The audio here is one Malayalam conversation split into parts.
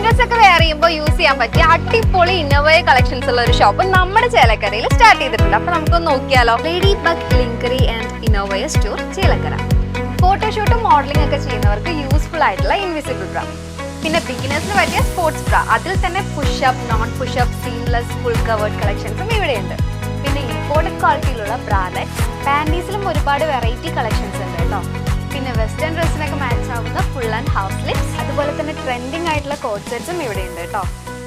ഓഫീസ് ഒക്കെ വെയർ ചെയ്യുമ്പോൾ യൂസ് ചെയ്യാൻ പറ്റിയ അടിപൊളി ഇന്നോവയ കളക്ഷൻസ് ഉള്ള ഒരു ഷോപ്പ് നമ്മുടെ ചേലക്കരയിൽ സ്റ്റാർട്ട് ചെയ്തിട്ടുണ്ട്. അപ്പൊ നമുക്കൊന്ന് നോക്കിയാലോ. ലേഡി ബഗ് ലിങ്കറി ആൻഡ് ഇന്നോവയ സ്റ്റോർ ചേലക്കര. ഫോട്ടോഷൂട്ടും മോഡലിംഗ് ഒക്കെ ചെയ്യുന്നവർക്ക് യൂസ്ഫുൾ ആയിട്ടുള്ള ഇൻവിസിബിൾ ബ്രാ, പിന്നെ ബിഗിനേഴ്സിന് പറ്റിയ സ്പോർട്സ് ബ്രാ, അതിൽ തന്നെ push up, non push up, seamless, full covered കളക്ഷൻസും ഇവിടെയുണ്ട്. പിന്നെ ഇമ്പോർട്ടഡ് ക്വാളിറ്റിയിലുള്ള ബ്രാലറ്റ്സ്, പാൻറ്റീസിലും ഒരുപാട് വെറൈറ്റി കളക്ഷൻസ് ഉണ്ട് കേട്ടോ. പിന്നെ വെസ്റ്റേൺ ഡ്രസ്സിനൊക്കെ മാച്ച് ആവുന്ന ഫുൾ ആൻഡ് ഹാഫ് സ്ലിപ്സ്, അതുപോലെ തന്നെ ട്രെൻഡിങ് ആയിട്ടുള്ള കോട്ട് സെറ്റ്സും ഇവിടെയുണ്ട് കേട്ടോ.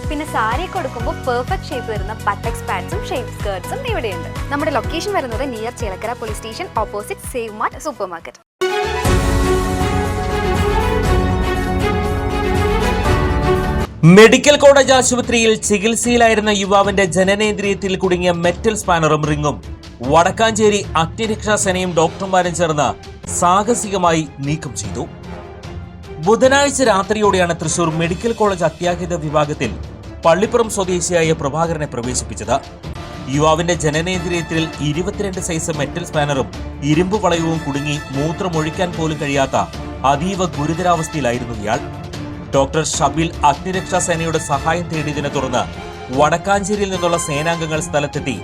പിന്നെ സാരി കൊടുക്കുമ്പോൾ പെർഫെക്റ്റ് ഷേപ്പ് വരുന്ന ബട്ടക്സ് പാഡ്സും ഷേപ്പ് സ്കേർട്സും ഇവിടെയുണ്ട്. നമ്മുടെ ലൊക്കേഷൻ വരുന്നത് near Chelakkara police station opposite save mart super market. Medical college ആശുപത്രിയിൽ ചികിത്സയിലായിരുന്ന യുവാവിന്റെ ജനനേന്ദ്രിയത്തിൽ കുടുങ്ങിയ മെറ്റൽ സ്പാനറും റിങ്ങും വടക്കാഞ്ചേരി അഗ്നിരക്ഷാസേനയും ഡോക്ടർമാരും ചേർന്ന് സാഹസികമായി നീക്കം ചെയ്തു. ബുധനാഴ്ച രാത്രിയോടെയാണ് തൃശൂർ മെഡിക്കൽ കോളേജ് അത്യാഹിത വിഭാഗത്തിൽ പള്ളിപ്പുറം സ്വദേശിയായ പ്രഭാകരനെ പ്രവേശിപ്പിച്ചത്. യുവാവിന്റെ ജനനേന്ദ്രിയത്തിൽ 22 സൈസ് മെറ്റൽ സ്പാനറും ഇരുമ്പ് വളയവും കുടുങ്ങി മൂത്രമൊഴിക്കാൻ പോലും കഴിയാത്ത അതീവ ഗുരുതരാവസ്ഥയിലായിരുന്നു ഇയാൾ. ഡോക്ടർ ഷബീൽ അഗ്നിരക്ഷാസേനയുടെ സഹായം തേടിയതിനെ തുടർന്ന് വടക്കാഞ്ചേരിയിൽ നിന്നുള്ള സേനാംഗങ്ങൾ സ്ഥലത്തെത്തി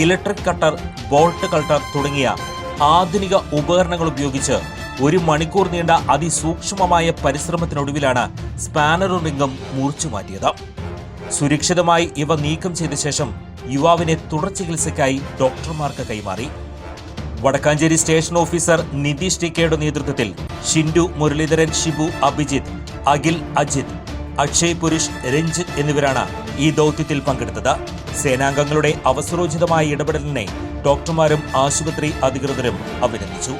ഇലക്ട്രിക് കട്ടർ, ബോൾട്ട് കട്ടർ തുടങ്ങിയ ആധുനിക ഉപകരണങ്ങൾ ഉപയോഗിച്ച് 1 മണിക്കൂർ നീണ്ട അതിസൂക്ഷ്മമായ പരിശ്രമത്തിനൊടുവിലാണ് സ്പാനറും റിംഗും മുറിച്ചു മാറ്റിയത്. സുരക്ഷിതമായി ഇവ നീക്കം ചെയ്ത ശേഷം യുവാവിനെ തുടർ ചികിത്സയ്ക്കായി ഡോക്ടർമാർക്ക് കൈമാറി. വടക്കാഞ്ചേരി സ്റ്റേഷൻ ഓഫീസർ നിതീഷ് ടിക്കയുടെ നേതൃത്വത്തിൽ ഷിൻഡു, മുരളീധരൻ, ഷിബു, അഭിജിത്ത്, അഖിൽ, അജിത്, അക്ഷയ്, പുരുഷ്, രഞ്ജിത്ത് എന്നിവരാണ് ഈ ദൗത്യത്തിൽ പങ്കെടുത്തത്. സേനാംഗങ്ങളുടെ അവസരോചിതമായ ഇടപെടലിനെ ഡോക്ടർമാരും ആശുപത്രി അധികൃതരും അഭിനന്ദിച്ചു.